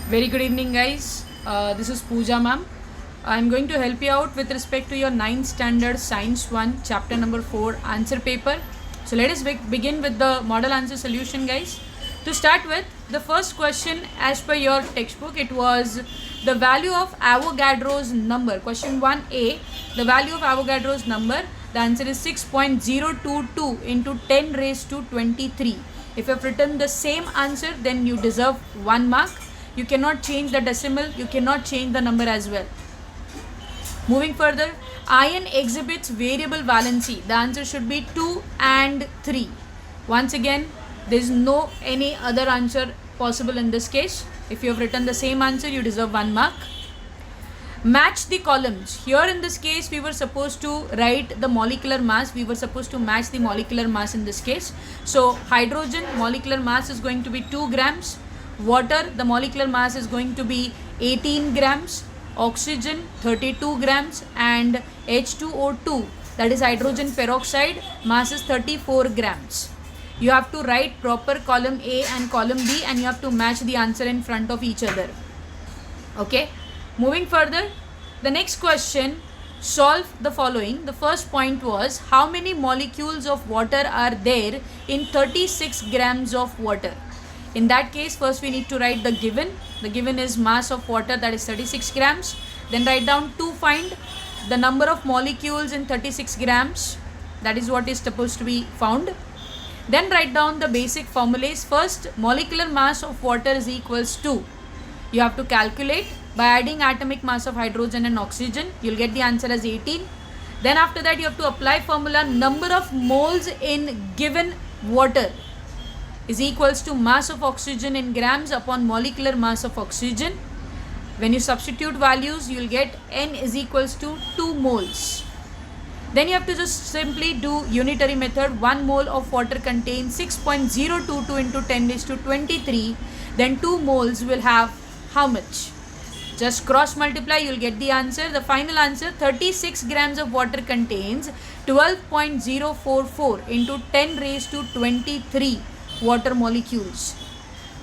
Very good evening, guys. This is Pooja, ma'am. I'm going to help you out with respect to your 9th standard Science 1, chapter number 4, answer paper. So let us begin with the model answer solution, guys. To start with, the first question as per your textbook, it was the value of Avogadro's number. Question 1A, the value of Avogadro's number. The answer is 6.022 into 10 raised to 23. If you have written the same answer, then you deserve 1 mark. You cannot change the decimal, you cannot change the number as well. Moving further, iron exhibits variable valency. The answer should be 2 and 3. Once again, there is no any other answer possible in this case. If you have written the same answer, you deserve 1 mark. Match the columns. Here in this case, we were supposed to write the molecular mass. We were supposed to match the molecular mass in this case. So, hydrogen molecular mass is going to be 2 grams. Water, the molecular mass is going to be 18 grams. Oxygen, 32 grams. And H2O2, that is hydrogen peroxide, mass is 34 grams. You have to write proper column A and column B, and you have to match the answer in front of each other. Okay. Moving further, the next question, solve the following. The first point was, how many molecules of water are there in 36 grams of water? In that case, first we need to write the given. The given is mass of water, that is 36 grams. Then write down to find the number of molecules in 36 grams. That is what is supposed to be found. Then write down the basic formulas. First, molecular mass of water is equals to, you have to calculate by adding atomic mass of hydrogen and oxygen. You will get the answer as 18. Then after that, you have to apply formula number of moles in given water is equals to mass of oxygen in grams upon molecular mass of oxygen. When you substitute values, you will get N is equals to 2 moles. Then you have to just simply do unitary method. 1 mole of water contains 6.022 into 10 raised to 23. Then 2 moles will have how much? Just cross multiply, you will get the answer. The final answer, 36 grams of water contains 12.044 into 10 raised to 23 water molecules.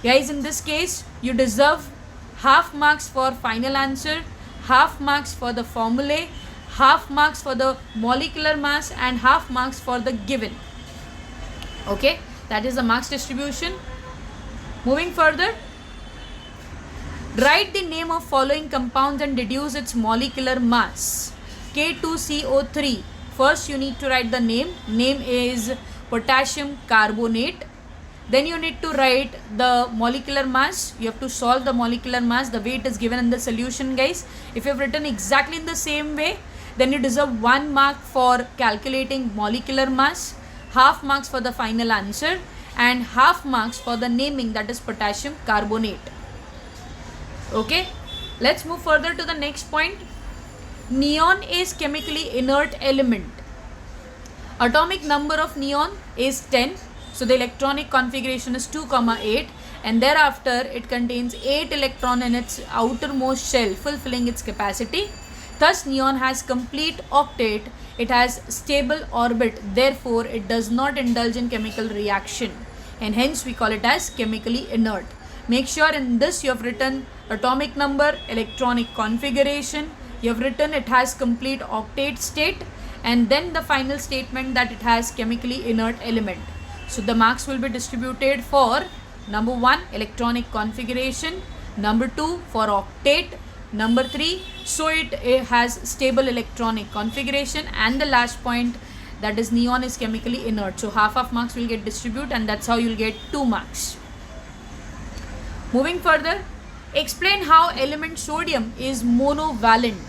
Guys, in this case, you deserve half marks for final answer, half marks for the formulae, half marks for the molecular mass, and half marks for the given. Okay, that is the marks distribution. Moving further, write the name of following compounds and deduce its molecular mass. K2CO3. First, you need to write the name. Name is potassium carbonate. Then you need to write the molecular mass. You have to solve the molecular mass the way it is given in the solution, guys. If you have written exactly in the same way, then you deserve 1 mark for calculating molecular mass, half marks for the final answer, and half marks for the naming, that is potassium carbonate. Okay, let's move further to the next point. Neon is chemically inert element. Atomic number of neon is 10. So the electronic configuration is 2,8, and thereafter it contains 8 electrons in its outermost shell, fulfilling its capacity. Thus neon has complete octet, it has stable orbit, therefore it does not indulge in chemical reaction, and hence we call it as chemically inert. Make sure in this you have written atomic number, electronic configuration, you have written it has complete octet state, and then the final statement that it has chemically inert element. So the marks will be distributed for number 1, electronic configuration, number 2 for octet, number 3 so it has stable electronic configuration, and the last point, that is neon is chemically inert. So half of marks will get distributed, and that's how you will get 2 marks. Moving further, explain how element sodium is monovalent.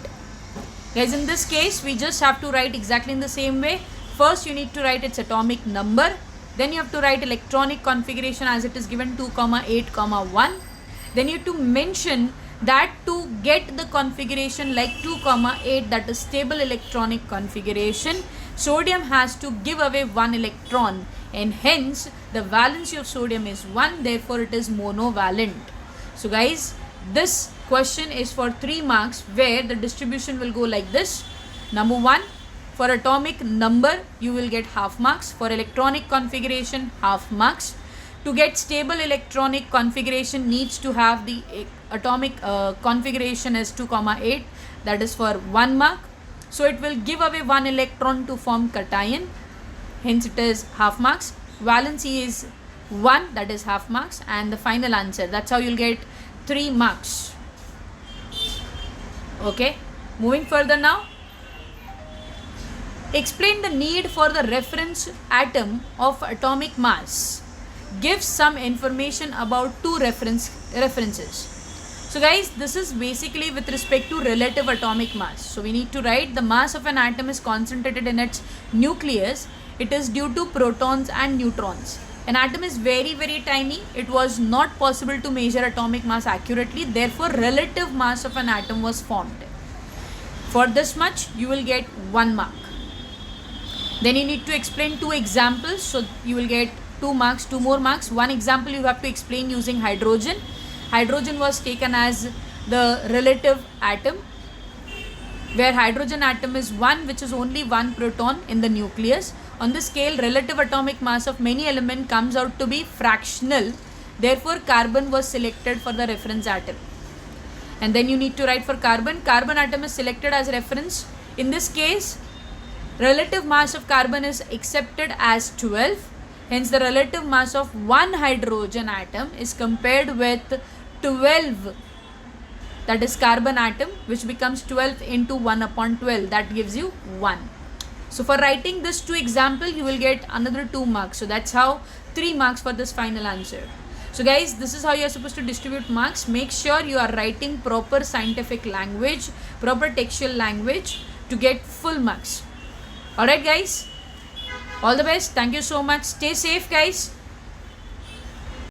Guys, in this case, we just have to write exactly in the same way. First, you need to write its atomic number. Then you have to write electronic configuration as it is given 2,8, 1. Then you have to mention that to get the configuration like 2,8, that is stable electronic configuration, sodium has to give away 1 electron, and hence the valency of sodium is 1, therefore it is monovalent. So guys, this question is for 3 marks, where the distribution will go like this. Number 1, for atomic number you will get half marks, for electronic configuration half marks. To get stable electronic configuration needs to have the atomic configuration as 2,8, that is for 1 mark. So it will give away 1 electron to form cation, hence it is half marks. Valency is 1, that is half marks, and the final answer, that's how you'll get 3 marks. Okay, moving further now. Explain the need for the reference atom of atomic mass. Give some information about two references. So guys, this is basically with respect to relative atomic mass. So we need to write the mass of an atom is concentrated in its nucleus. It is due to protons and neutrons. An atom is very, very tiny. It was not possible to measure atomic mass accurately. Therefore, relative mass of an atom was formed. For this much, you will get 1 mark. Then you need to explain 2 examples. So you will get 2 marks, 2 more marks. One example you have to explain using hydrogen. Hydrogen was taken as the relative atom, where hydrogen atom is 1, which is only 1 proton in the nucleus. On this scale, relative atomic mass of many elements comes out to be fractional. Therefore, carbon was selected for the reference atom. And then you need to write for carbon. Carbon atom is selected as reference. In this case, relative mass of carbon is accepted as 12. Hence, the relative mass of 1 hydrogen atom is compared with 12, that is carbon atom, which becomes 12 into 1 upon 12. That gives you 1. So for writing this 2 example, you will get another 2 marks. So that's how 3 marks for this final answer. So guys, this is how you are supposed to distribute marks. Make sure you are writing proper scientific language, proper textual language to get full marks. Alright guys, all the best. Thank you so much. Stay safe guys.